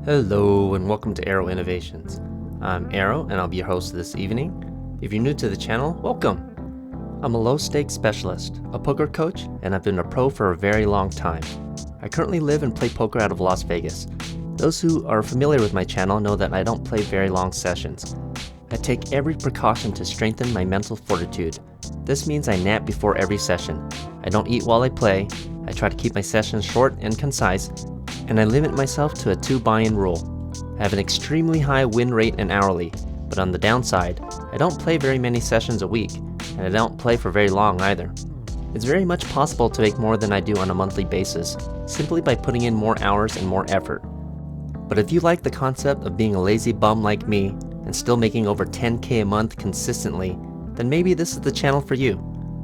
Hello and welcome to Aero Innovations. I'm Aero and I'll be your host this evening. If you're new to the channel, welcome. I'm a low stakes specialist, a poker coach, and I've been a pro for a very long time. I currently live and play poker out of Las Vegas. Those who are familiar with my channel know that I don't play very long sessions. I take every precaution to strengthen my mental fortitude. This means I nap before every session. I don't eat while I play. I try to keep my sessions short and concise, and I limit myself to a 2 buy-in rule. I have an extremely high win rate and hourly, but on the downside, I don't play very many sessions a week, and I don't play for very long either. It's very much possible to make more than I do on a monthly basis, simply by putting in more hours and more effort. But if you like the concept of being a lazy bum like me, and still making over 10K a month consistently, then maybe this is the channel for you.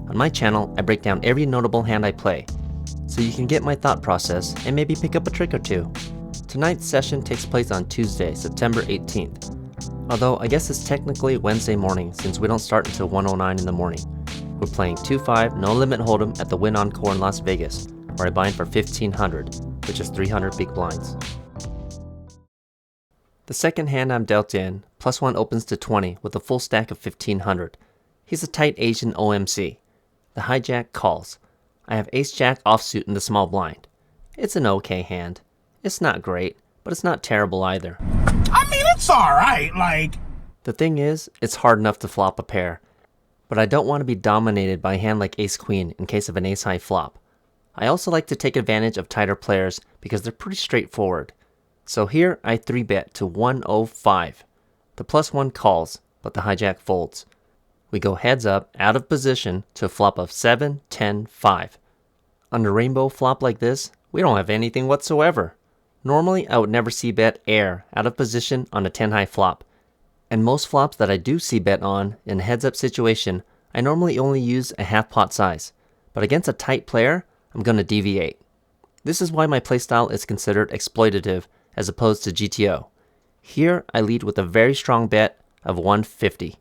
On my channel, I break down every notable hand I play, so you can get my thought process and maybe pick up a trick or two. Tonight's session takes place on Tuesday, September 18th. Although I guess it's technically Wednesday morning since we don't start until 1:09 in the morning. We're playing 2-5 no limit hold'em at the Wynn Encore in Las Vegas, where I buy in for $1,500, which is 300 big blinds. The second hand I'm dealt in, +1 opens to 20 with a full stack of 1,500. He's a tight Asian OMC. The hijack calls. I have ace-jack offsuit in the small blind. It's an okay hand. It's not great, but it's not terrible either. I mean, it's alright, The thing is, it's hard enough to flop a pair. But I don't want to be dominated by a hand like ace-queen in case of an ace-high flop. I also like to take advantage of tighter players because they're pretty straightforward. So here I 3-bet to 105. The +1 calls, but the hijack folds. We go heads up, out of position, to a flop of 7, 10, 5. On a rainbow flop like this, we don't have anything whatsoever. Normally, I would never c-bet air out of position on a 10-high flop. And most flops that I do c-bet on, in a heads-up situation, I normally only use a half pot size. But against a tight player, I'm going to deviate. This is why my playstyle is considered exploitative as opposed to GTO. Here, I lead with a very strong bet of 150.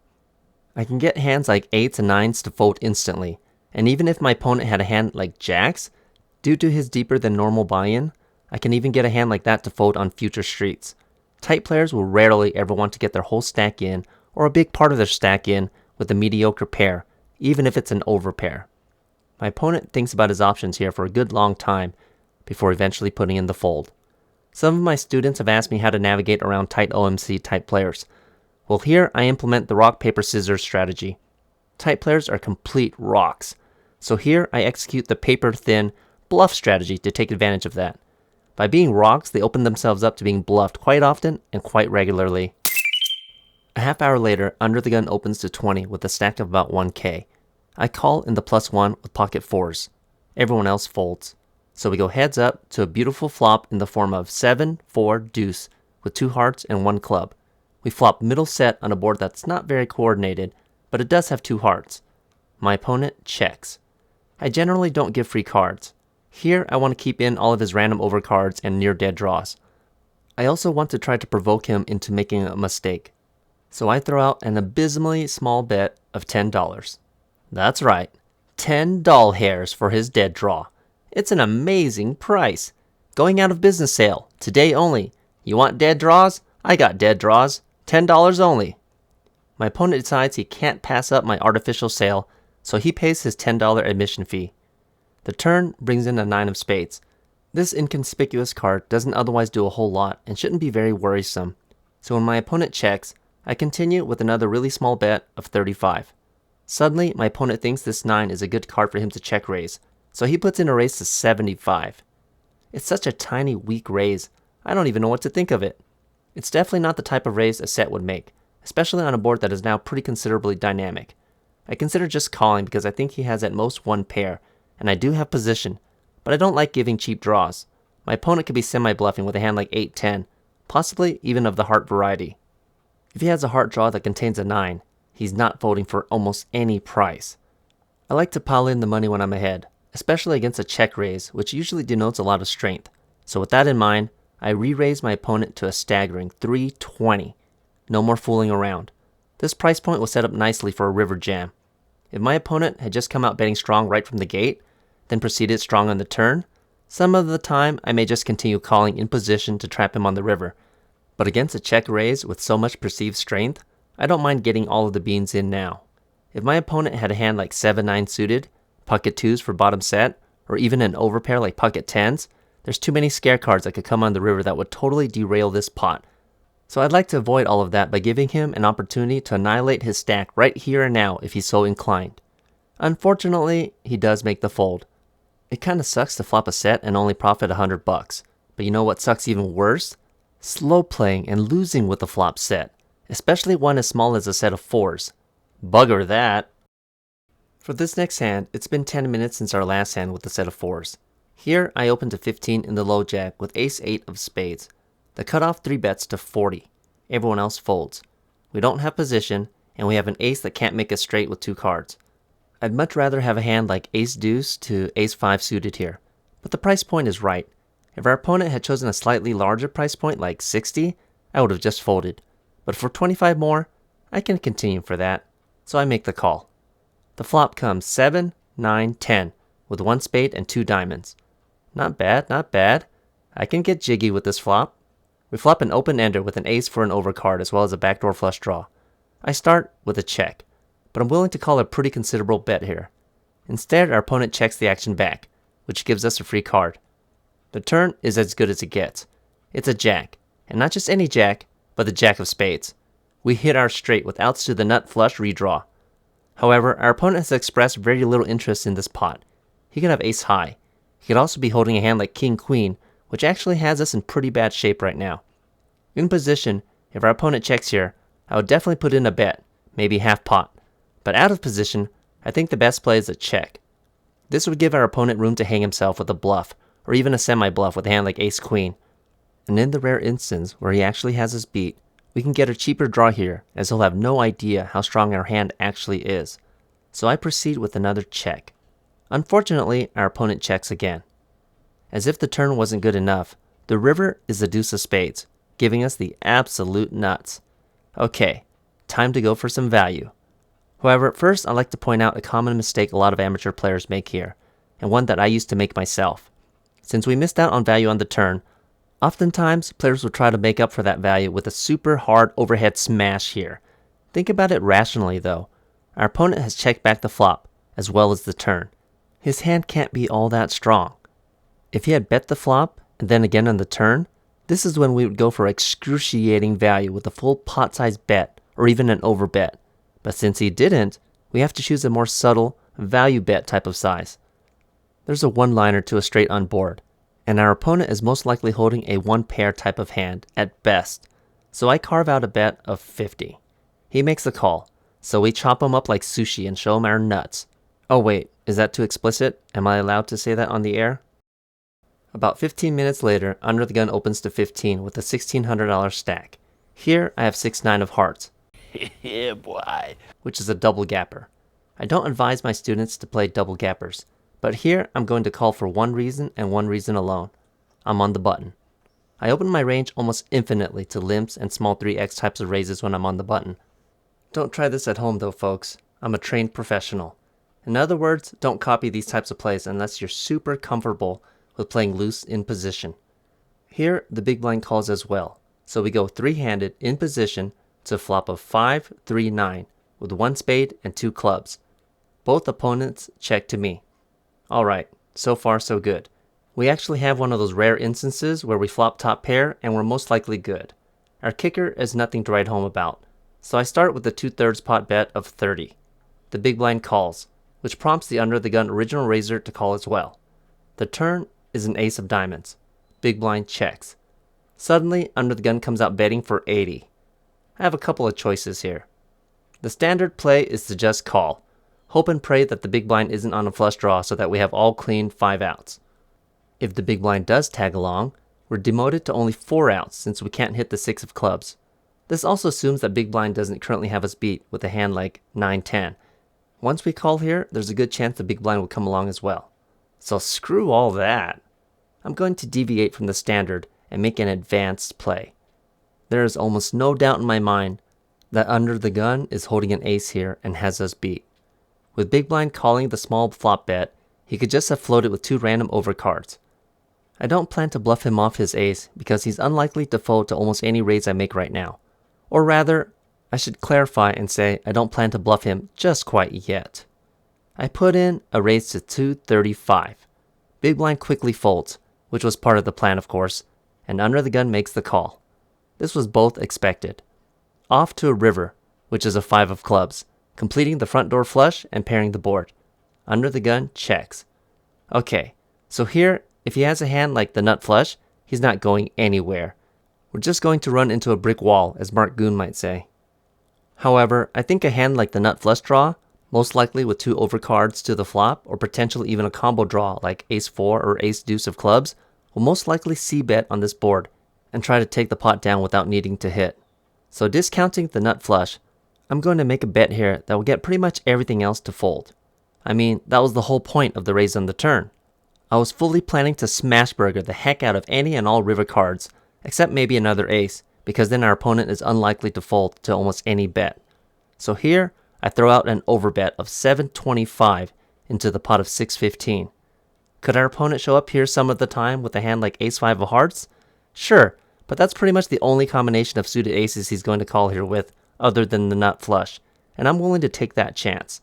I can get hands like 8s and 9s to fold instantly, and even if my opponent had a hand like jacks, due to his deeper than normal buy-in, I can even get a hand like that to fold on future streets. Tight players will rarely ever want to get their whole stack in, or a big part of their stack in, with a mediocre pair, even if it's an overpair. My opponent thinks about his options here for a good long time, before eventually putting in the fold. Some of my students have asked me how to navigate around tight OMC type players. Well, here I implement the rock, paper, scissors strategy. Tight players are complete rocks, so here I execute the paper-thin bluff strategy to take advantage of that. By being rocks, they open themselves up to being bluffed quite often and quite regularly. A half hour later, under the gun opens to 20 with a stack of about 1K. I call in the +1 with pocket 4s. Everyone else folds. So we go heads up to a beautiful flop in the form of 7, 4, deuce with 2 hearts and 1 club. We flop middle set on a board that's not very coordinated, but it does have 2 hearts. My opponent checks. I generally don't give free cards. Here I want to keep in all of his random overcards and near dead draws. I also want to try to provoke him into making a mistake. So I throw out an abysmally small bet of $10. That's right, 10 doll hairs for his dead draw. It's an amazing price. Going out of business sale, today only. You want dead draws? I got dead draws. $10 only. My opponent decides he can't pass up my artificial sale, so he pays his $10 admission fee. The turn brings in a 9 of spades. This inconspicuous card doesn't otherwise do a whole lot and shouldn't be very worrisome. So when my opponent checks, I continue with another really small bet of 35. Suddenly, my opponent thinks this 9 is a good card for him to check raise, so he puts in a raise to 75. It's such a tiny, weak raise, I don't even know what to think of it. It's definitely not the type of raise a set would make, especially on a board that is now pretty considerably dynamic. I consider just calling because I think he has at most 1 pair, and I do have position, but I don't like giving cheap draws. My opponent could be semi-bluffing with a hand like 8-10, possibly even of the heart variety. If he has a heart draw that contains a 9, he's not folding for almost any price. I like to pile in the money when I'm ahead, especially against a check raise, which usually denotes a lot of strength. So with that in mind, I re-raise my opponent to a staggering 320. No more fooling around. This price point was set up nicely for a river jam. If my opponent had just come out betting strong right from the gate, then proceeded strong on the turn, some of the time I may just continue calling in position to trap him on the river, But against a check raise with so much perceived strength, I don't mind getting all of the beans in now. If my opponent had a hand like 7-9 suited, pocket 2s for bottom set, or even an overpair like pocket 10s, there's too many scare cards that could come on the river that would totally derail this pot. So I'd like to avoid all of that by giving him an opportunity to annihilate his stack right here and now if he's so inclined. Unfortunately, he does make the fold. It kinda sucks to flop a set and only profit $100, but you know what sucks even worse? Slow playing and losing with a flop set, especially one as small as a set of 4s. Bugger that! For this next hand, it's been 10 minutes since our last hand with a set of 4s. Here, I open to 15 in the low jack with ace-8 of spades. The cutoff 3 bets to 40. Everyone else folds. We don't have position, and we have an ace that can't make a straight with 2 cards. I'd much rather have a hand like ace-deuce to ace-5 suited here, but the price point is right. If our opponent had chosen a slightly larger price point like 60, I would have just folded. But for 25 more, I can continue for that, so I make the call. The flop comes 7, 9, 10, with 1 spade and 2 diamonds. Not bad, not bad. I can get jiggy with this flop. We flop an open-ender with an ace for an overcard as well as a backdoor flush draw. I start with a check, but I'm willing to call a pretty considerable bet here. Instead, our opponent checks the action back, which gives us a free card. The turn is as good as it gets. It's a jack, and not just any jack, but the jack of spades. We hit our straight with outs to the nut flush redraw. However, our opponent has expressed very little interest in this pot. He could have ace high. He could also be holding a hand like king queen, which actually has us in pretty bad shape right now. In position, if our opponent checks here, I would definitely put in a bet, maybe half pot. But out of position, I think the best play is a check. This would give our opponent room to hang himself with a bluff, or even a semi-bluff with a hand like ace-queen. And in the rare instance where he actually has us beat, we can get a cheaper draw here, as he'll have no idea how strong our hand actually is. So I proceed with another check. Unfortunately, our opponent checks again. As if the turn wasn't good enough, the river is the deuce of spades, giving us the absolute nuts. Okay, time to go for some value. However, first I'd like to point out a common mistake a lot of amateur players make here, and one that I used to make myself. Since we missed out on value on the turn, oftentimes players will try to make up for that value with a super hard overhead smash here. Think about it rationally though. Our opponent has checked back the flop, as well as the turn. His hand can't be all that strong. If he had bet the flop, and then again on the turn, this is when we would go for excruciating value with a full pot-sized bet, or even an overbet. But since he didn't, we have to choose a more subtle, value bet type of size. There's a one-liner to a straight on board, and our opponent is most likely holding a one-pair type of hand, at best. So I carve out a bet of 50. He makes the call, so we chop him up like sushi and show him our nuts. Oh wait, is that too explicit? Am I allowed to say that on the air? About 15 minutes later, Under the Gun opens to 15 with a $1,600 stack. Here, I have 6-9 of hearts. Yeah, boy. Which is a double gapper. I don't advise my students to play double gappers, but here I'm going to call for one reason and one reason alone. I'm on the button. I open my range almost infinitely to limps and small 3x types of raises when I'm on the button. Don't try this at home though, folks. I'm a trained professional. In other words, don't copy these types of plays unless you're super comfortable with playing loose in position. Here, the big blind calls as well, so we go three-handed in position to flop of 5, 3, 9 with 1 spade and 2 clubs. Both opponents check to me. Alright, so far so good. We actually have one of those rare instances where we flop top pair and we're most likely good. Our kicker is nothing to write home about, so I start with a 2/3 pot bet of 30. The big blind calls, which prompts the Under the Gun original raiser to call as well. The turn is an ace of diamonds. Big blind checks. Suddenly, Under the Gun comes out betting for 80. I have a couple of choices here. The standard play is to just call. Hope and pray that the big blind isn't on a flush draw so that we have all clean 5 outs. If the big blind does tag along, we're demoted to only 4 outs since we can't hit the 6 of clubs. This also assumes that big blind doesn't currently have us beat with a hand like 9-10. Once we call here, there's a good chance the big blind will come along as well. So screw all that. I'm going to deviate from the standard and make an advanced play. There is almost no doubt in my mind that Under the Gun is holding an ace here and has us beat. With big blind calling the small flop bet, he could just have floated with 2 random overcards. I don't plan to bluff him off his ace because he's unlikely to fold to almost any raise I make right now. Or rather, I should clarify and say I don't plan to bluff him just quite yet. I put in a raise to 235. Big blind quickly folds, which was part of the plan of course, and under the gun makes the call. This was both expected. Off to a river, which is a 5 of clubs, completing the front door flush and pairing the board. Under the gun checks. Okay, so here, if he has a hand like the nut flush, he's not going anywhere. We're just going to run into a brick wall, as Mark Goon might say. However, I think a hand like the nut flush draw, most likely with 2 overcards to the flop, or potentially even a combo draw like ace 4 or ace deuce of clubs, will most likely c-bet on this board and try to take the pot down without needing to hit. So discounting the nut flush, I'm going to make a bet here that will get pretty much everything else to fold. I mean, that was the whole point of the raise on the turn. I was fully planning to smashburger the heck out of any and all river cards, except maybe another ace, because then our opponent is unlikely to fold to almost any bet. So here, I throw out an overbet of 725 into the pot of 615. Could our opponent show up here some of the time with a hand like ace 5 of hearts? Sure, but that's pretty much the only combination of suited aces he's going to call here with, other than the nut flush, and I'm willing to take that chance.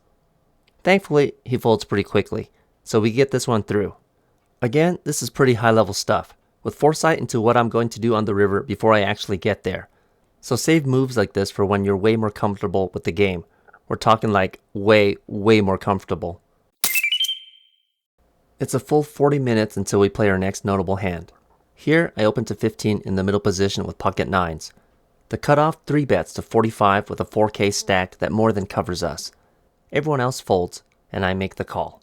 Thankfully, he folds pretty quickly, so we get this one through. Again, this is pretty high level stuff, with foresight into what I'm going to do on the river before I actually get there. So save moves like this for when you're way more comfortable with the game. We're talking like way more comfortable. It's a full 40 minutes until we play our next notable hand. Here, I open to 15 in the middle position with pocket 9s. The cutoff 3 bets to 45 with a 4K stacked that more than covers us. Everyone else folds, and I make the call.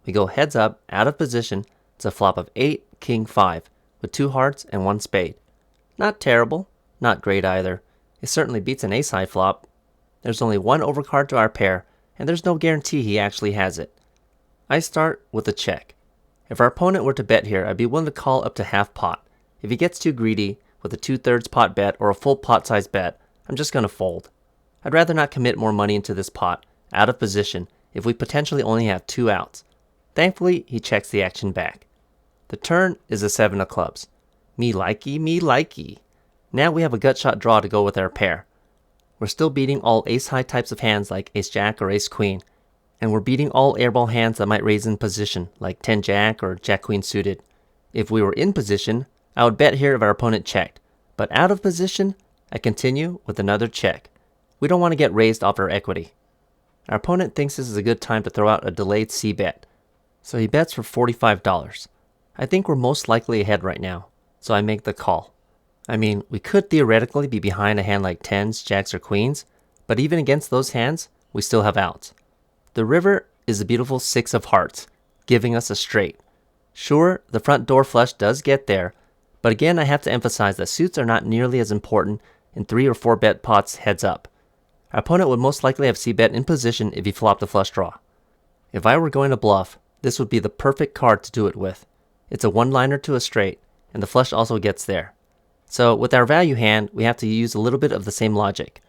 We go heads up, out of position, to a flop of 8, king 5, with 2 hearts and 1 spade. Not terrible, not great either. It certainly beats an ace-high flop. There's only 1 overcard to our pair, and there's no guarantee he actually has it. I start with a check. If our opponent were to bet here, I'd be willing to call up to half pot. If he gets too greedy, with a 2/3 pot bet or a full pot size bet, I'm just going to fold. I'd rather not commit more money into this pot, out of position, if we potentially only have 2 outs. Thankfully, he checks the action back. The turn is a 7 of clubs. Me likey, me likey. Now we have a gut shot draw to go with our pair. We're still beating all ace-high types of hands like ace-jack or ace-queen, and we're beating all airball hands that might raise in position like 10-jack or jack-queen suited. If we were in position, I would bet here if our opponent checked, but out of position, I continue with another check. We don't want to get raised off our equity. Our opponent thinks this is a good time to throw out a delayed c-bet, so he bets for $45. I think we're most likely ahead right now, so I make the call. I mean, we could theoretically be behind a hand like 10s, jacks, or queens, but even against those hands, we still have outs. The river is a beautiful 6 of hearts, giving us a straight. Sure, the front door flush does get there, but again I have to emphasize that suits are not nearly as important in 3 or 4 bet pots heads up. Our opponent would most likely have c-bet in position if he flopped a flush draw. If I were going to bluff, this would be the perfect card to do it with. It's a one-liner to a straight, and the flush also gets there. So with our value hand, we have to use a little bit of the same logic.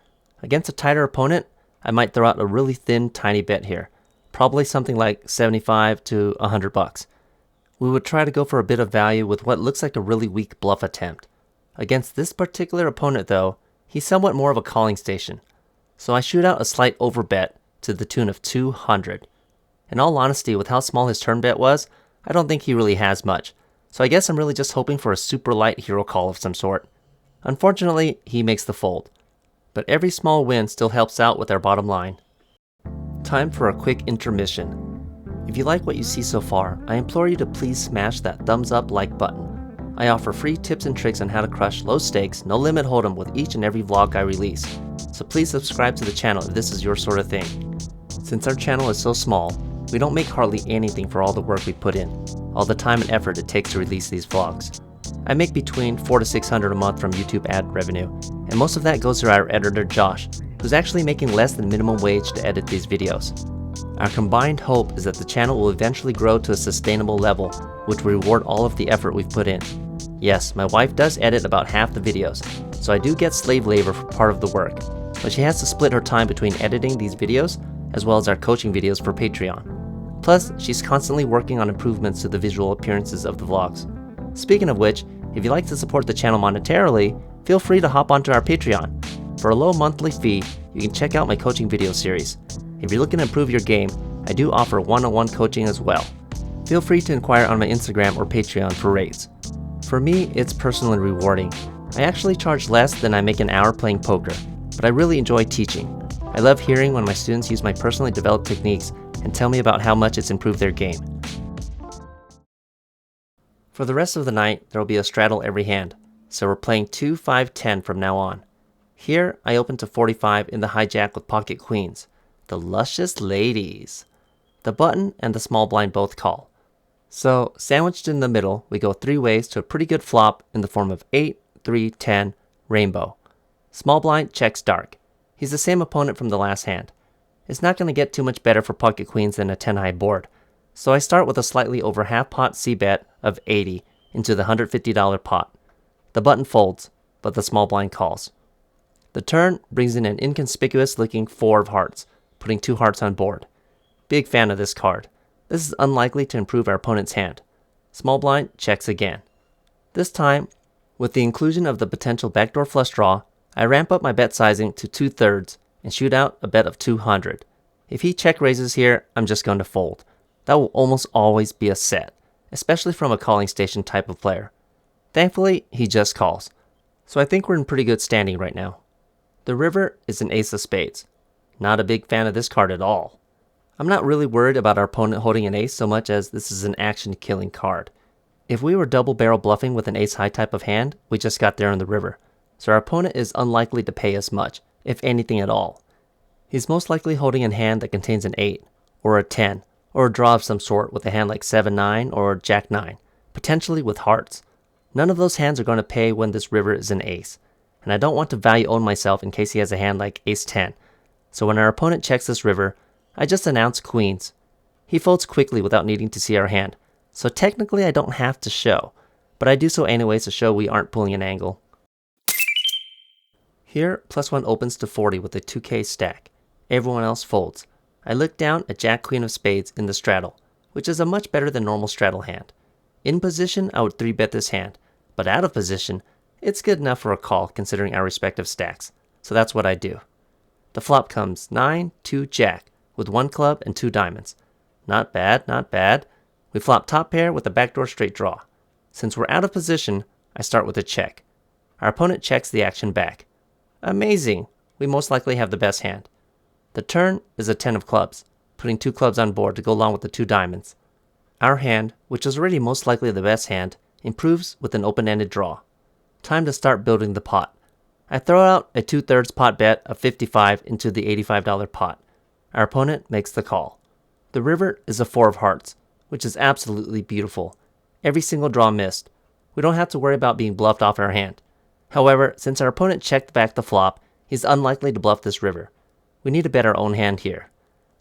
Against a tighter opponent, I might throw out a really thin, tiny bet here. Probably something like 75 to $100. We would try to go for a bit of value with what looks like a really weak bluff attempt. Against this particular opponent though, he's somewhat more of a calling station. So I shoot out a slight overbet to the tune of 200. In all honesty, with how small his turn bet was, I don't think he really has much. So I guess I'm really just hoping for a super light hero call of some sort. Unfortunately, he makes the fold. But every small win still helps out with our bottom line. Time for a quick intermission. If you like what you see so far, I implore you to please smash that thumbs up like button. I offer free tips and tricks on how to crush low stakes, no limit hold'em with each and every vlog I release. So please subscribe to the channel if this is your sort of thing. Since our channel is so small, we don't make hardly anything for all the work we put in, all the time and effort it takes to release these vlogs. I make between $400 to $600 a month from YouTube ad revenue, and most of that goes to our editor Josh, who's actually making less than minimum wage to edit these videos. Our combined hope is that the channel will eventually grow to a sustainable level, which will reward all of the effort we've put in. Yes, my wife does edit about half the videos, so I do get slave labor for part of the work, but she has to split her time between editing these videos as well as our coaching videos for Patreon. Plus, she's constantly working on improvements to the visual appearances of the vlogs. Speaking of which, if you'd like to support the channel monetarily, feel free to hop onto our Patreon. For a low monthly fee, you can check out my coaching video series. If you're looking to improve your game, I do offer one-on-one coaching as well. Feel free to inquire on my Instagram or Patreon for rates. For me, it's personally rewarding. I actually charge less than I make an hour playing poker, but I really enjoy teaching. I love hearing when my students use my personally developed techniques and tell me about how much it's improved their game. For the rest of the night, there will be a straddle every hand, so we're playing 2, 5, 10 from now on. Here, I open to 45 in the hijack with pocket queens. The luscious ladies. The button and the small blind both call. So, sandwiched in the middle, we go 3 ways to a pretty good flop in the form of 8, 3, 10, rainbow. Small blind checks dark. He's the same opponent from the last hand. It's not going to get too much better for pocket queens than a 10 high board. So I start with a slightly over half pot c-bet of 80 into the $150 pot. The button folds, but the small blind calls. The turn brings in an inconspicuous looking 4 of hearts, putting 2 hearts on board. Big fan of this card. This is unlikely to improve our opponent's hand. Small blind checks again. This time, with the inclusion of the potential backdoor flush draw, I ramp up my bet sizing to 2/3 and shoot out a bet of 200. If he check raises here, I'm just going to fold. That will almost always be a set, especially from a calling station type of player. Thankfully, he just calls. So I think we're in pretty good standing right now. The river is an ace of spades. Not a big fan of this card at all. I'm not really worried about our opponent holding an ace so much as this is an action-killing card. If we were double barrel bluffing with an ace-high type of hand, we just got there in the river. So our opponent is unlikely to pay us much, if anything at all. He's most likely holding a hand that contains an 8, or a 10, or a draw of some sort with a hand like 7-9 or Jack-9, potentially with hearts. None of those hands are going to pay when this river is an ace, and I don't want to value own myself in case he has a hand like Ace-10. So when our opponent checks this river, I just announce queens. He folds quickly without needing to see our hand, so technically I don't have to show, but I do so anyways to show we aren't pulling an angle. Here, +1 opens to 40 with a 2K stack. Everyone else folds. I look down at Jack-Queen of spades in the straddle, which is a much better than normal straddle hand. In position, I would 3-bet this hand, but out of position, it's good enough for a call considering our respective stacks, so that's what I do. The flop comes 9, 2, Jack, with 1 club and 2 diamonds. Not bad, not bad. We flop top pair with a backdoor straight draw. Since we're out of position, I start with a check. Our opponent checks the action back. Amazing! We most likely have the best hand. The turn is a 10 of clubs, putting 2 clubs on board to go along with the 2 diamonds. Our hand, which is already most likely the best hand, improves with an open-ended draw. Time to start building the pot. I throw out a 2/3 pot bet of 55 into the $85 pot. Our opponent makes the call. The river is a 4 of hearts, which is absolutely beautiful. Every single draw missed. We don't have to worry about being bluffed off our hand. However, since our opponent checked back the flop, he's unlikely to bluff this river. We need to bet our own hand here.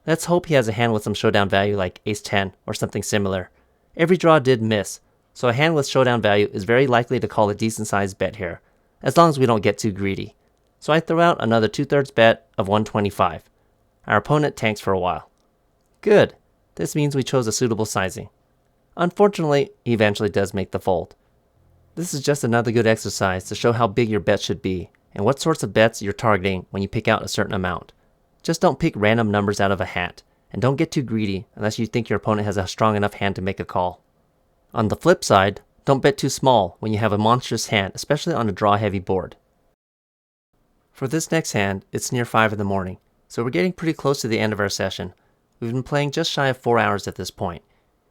Let's hope he has a hand with some showdown value like Ace-10 or something similar. Every draw did miss, so a hand with showdown value is very likely to call a decent sized bet here, as long as we don't get too greedy. So I throw out another 2/3 bet of 125. Our opponent tanks for a while. Good. This means we chose a suitable sizing. Unfortunately, he eventually does make the fold. This is just another good exercise to show how big your bet should be and what sorts of bets you're targeting when you pick out a certain amount. Just don't pick random numbers out of a hat, and don't get too greedy unless you think your opponent has a strong enough hand to make a call. On the flip side, don't bet too small when you have a monstrous hand, especially on a draw-heavy board. For this next hand, it's near 5 in the morning, so we're getting pretty close to the end of our session. We've been playing just shy of 4 hours at this point.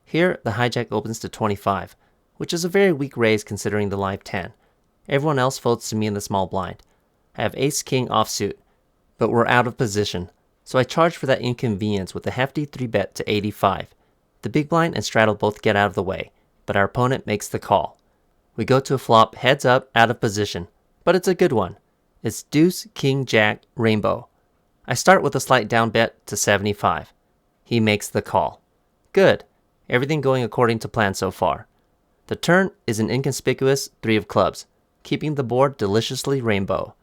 Here, the hijack opens to 25, which is a very weak raise considering the live 10. Everyone else folds to me in the small blind. I have Ace-King offsuit, but we're out of position, so I charge for that inconvenience with a hefty 3-bet to 85. The big blind and straddle both get out of the way, but our opponent makes the call. We go to a flop heads up out of position, but it's a good one. It's deuce, king, jack, rainbow. I start with a slight down bet to 75. He makes the call. Good. Everything going according to plan so far. The turn is an inconspicuous 3 of clubs, keeping the board deliciously rainbow.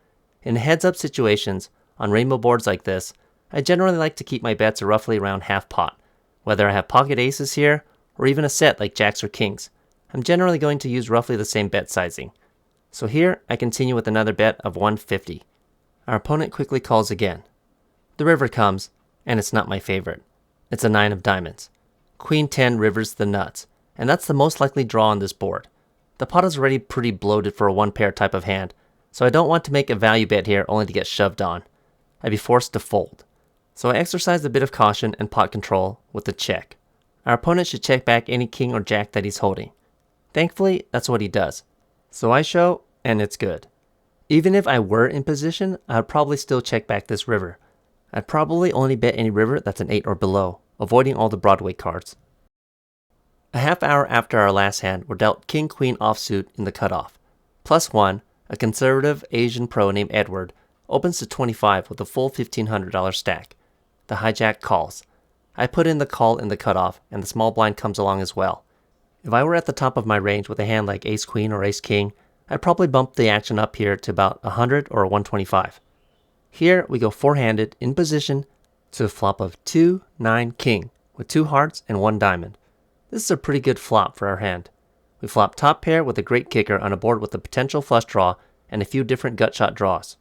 In heads-up situations, on rainbow boards like this, I generally like to keep my bets roughly around half pot, whether I have pocket aces here or even a set like jacks or kings. I'm generally going to use roughly the same bet sizing. So here, I continue with another bet of 150. Our opponent quickly calls again. The river comes, and it's not my favorite. It's a 9 of diamonds. Queen 10 rivers the nuts, and that's the most likely draw on this board. The pot is already pretty bloated for a one pair type of hand, so I don't want to make a value bet here only to get shoved on. I'd be forced to fold. So I exercise a bit of caution and pot control with a check. Our opponent should check back any king or jack that he's holding. Thankfully, that's what he does. So I show, and it's good. Even if I were in position, I'd probably still check back this river. I'd probably only bet any river that's an 8 or below, avoiding all the Broadway cards. A half hour after our last hand, we're dealt king-queen offsuit in the cutoff. +1, a conservative Asian pro named Edward, opens to 25 with a full $1,500 stack. The hijack calls. I put in the call in the cutoff, and the small blind comes along as well. If I were at the top of my range with a hand like ace-queen or ace-king, I'd probably bump the action up here to about 100 or 125. Here we go four-handed in position to a flop of 2, 9, king with 2 hearts and 1 diamond. This is a pretty good flop for our hand. We flop top pair with a great kicker on a board with a potential flush draw and a few different gut shot draws.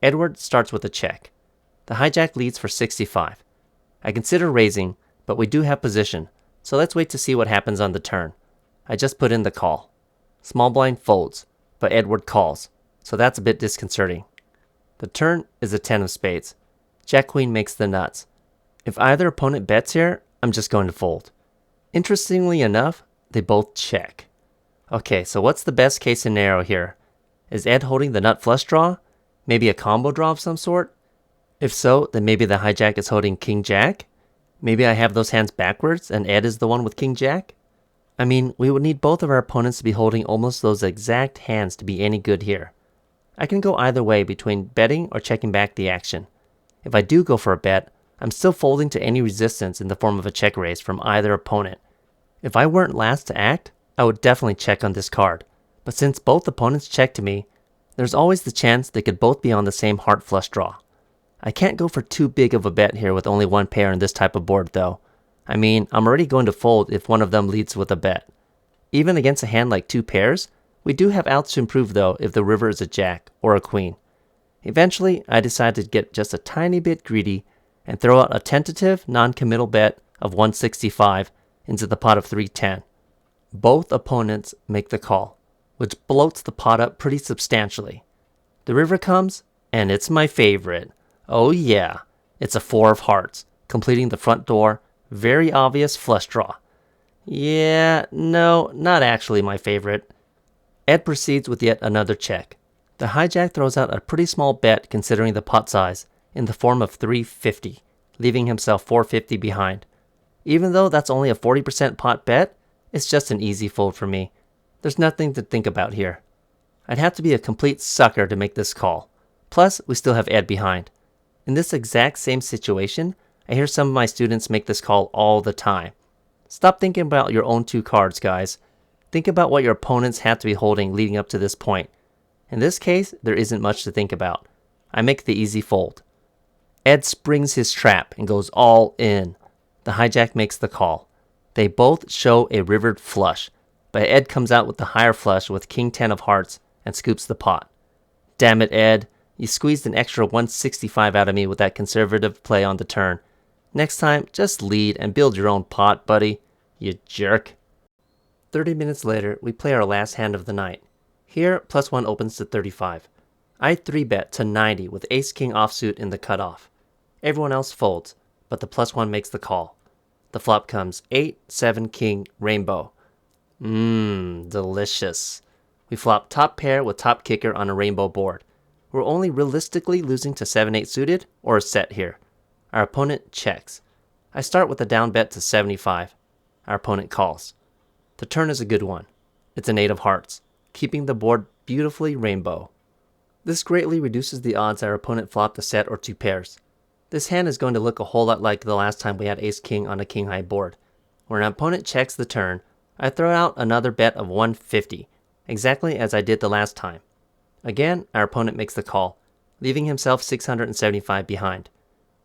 Edward starts with a check. The hijack leads for 65. I consider raising, but we do have position, so let's wait to see what happens on the turn. I just put in the call. Small blind folds, but Edward calls, so that's a bit disconcerting. The turn is a 10 of spades. Jack-queen makes the nuts. If either opponent bets here, I'm just going to fold. Interestingly enough, they both check. Okay, so what's the best case scenario here? Is Ed holding the nut flush draw? Maybe a combo draw of some sort? If so, then maybe the hijack is holding king-jack? Maybe I have those hands backwards and Ed is the one with king-jack? I mean, we would need both of our opponents to be holding almost those exact hands to be any good here. I can go either way between betting or checking back the action. If I do go for a bet, I'm still folding to any resistance in the form of a check raise from either opponent. If I weren't last to act, I would definitely check on this card. But since both opponents check to me, there's always the chance they could both be on the same heart flush draw. I can't go for too big of a bet here with only one pair in this type of board though. I mean, I'm already going to fold if one of them leads with a bet. Even against a hand like 2 pairs, we do have outs to improve though if the river is a jack or a queen. Eventually, I decided to get just a tiny bit greedy and throw out a tentative, non-committal bet of 165 into the pot of 310. Both opponents make the call, which bloats the pot up pretty substantially. The river comes, and it's my favorite. Oh yeah, it's a 4 of hearts, completing the front door, very obvious flush draw. Yeah, no, not actually my favorite. Ed proceeds with yet another check. The hijack throws out a pretty small bet considering the pot size, in the form of 350, leaving himself 450 behind. Even though that's only a 40% pot bet, it's just an easy fold for me. There's nothing to think about here. I'd have to be a complete sucker to make this call. Plus, we still have Ed behind. In this exact same situation, I hear some of my students make this call all the time. Stop thinking about your own 2 cards, guys. Think about what your opponents have to be holding leading up to this point. In this case, there isn't much to think about. I make the easy fold. Ed springs his trap and goes all in. The hijack makes the call. They both show a rivered flush, but Ed comes out with the higher flush with king 10 of hearts and scoops the pot. Damn it, Ed. You squeezed an extra 165 out of me with that conservative play on the turn. Next time, just lead and build your own pot, buddy. You jerk. 30 minutes later, we play our last hand of the night. Here, +1 opens to 35. I 3-bet to 90 with ace-king offsuit in the cutoff. Everyone else folds, but the +1 makes the call. The flop comes 8, 7, king, rainbow. Delicious. We flop top pair with top kicker on a rainbow board. We're only realistically losing to 7-8 suited or a set here. Our opponent checks. I start with a down bet to 75. Our opponent calls. The turn is a good one. It's an 8 of hearts, keeping the board beautifully rainbow. This greatly reduces the odds our opponent flopped a set or 2 pairs. This hand is going to look a whole lot like the last time we had ace-king on a king-high board. When an opponent checks the turn, I throw out another bet of 150, exactly as I did the last time. Again, our opponent makes the call, leaving himself 675 behind.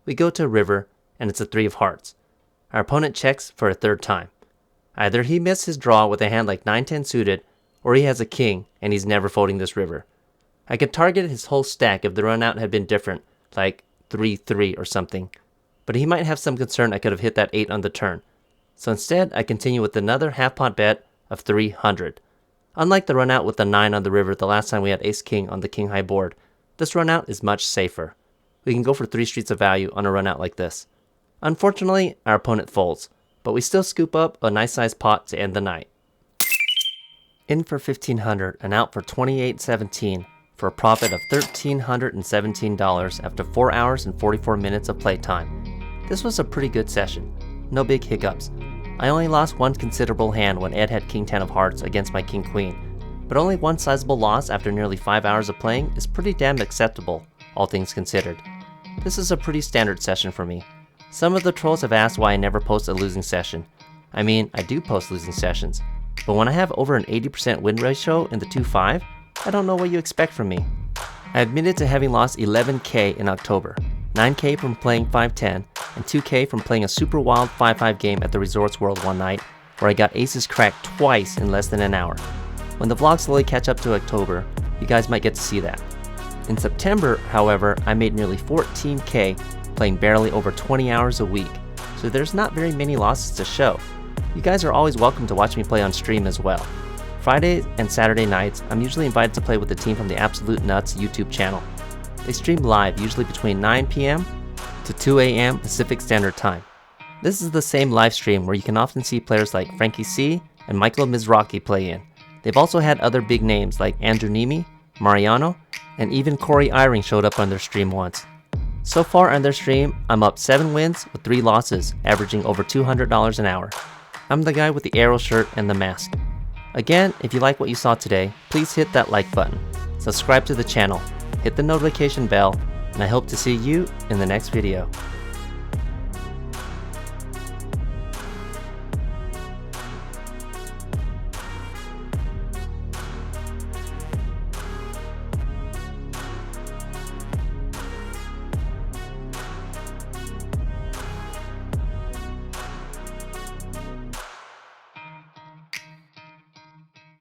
We go to river, and it's a 3 of hearts. Our opponent checks for a 3rd time. Either he missed his draw with a hand like 9-10 suited, or he has a king and he's never folding this river. I could target his whole stack if the run out had been different, like 3-3 or something, but he might have some concern I could have hit that 8 on the turn. So instead, I continue with another half-pot bet of 300. Unlike the run out with the 9 on the river the last time we had ace-king on the king-high board, this run out is much safer. We can go for 3 streets of value on a run out like this. Unfortunately, our opponent folds, but we still scoop up a nice sized pot to end the night. In for 1500 and out for 2817 for a profit of $1,317 after 4 hours and 44 minutes of playtime. This was a pretty good session. No big hiccups. I only lost one considerable hand when Ed had king 10 of hearts against my king queen, but only one sizable loss after nearly 5 hours of playing is pretty damn acceptable, all things considered. This is a pretty standard session for me. Some of the trolls have asked why I never post a losing session. I mean, I do post losing sessions, but when I have over an 80% win ratio in the 2-5, I don't know what you expect from me. I admitted to having lost 11k in October, 9k from playing 5-10, and 2k from playing a super wild 5-5 game at the Resorts World one night, where I got aces cracked twice in less than an hour. When the vlogs slowly catch up to October, you guys might get to see that. In September, however, I made nearly 14k playing barely over 20 hours a week, so there's not very many losses to show. You guys are always welcome to watch me play on stream as well. Fridays and Saturday nights, I'm usually invited to play with the team from the Absolute Nuts YouTube channel. They stream live usually between 9 p.m. to 2 a.m. Pacific Standard Time. This is the same live stream where you can often see players like Frankie C and Michael Mizrachi play in. They've also had other big names like Andrew Nemi, Mariano, and even Corey Eyring showed up on their stream once. So far on their stream, I'm up 7 wins with 3 losses, averaging over $200 an hour. I'm the guy with the Aero shirt and the mask. Again, if you like what you saw today, please hit that like button, subscribe to the channel, hit the notification bell, and I hope to see you in the next video.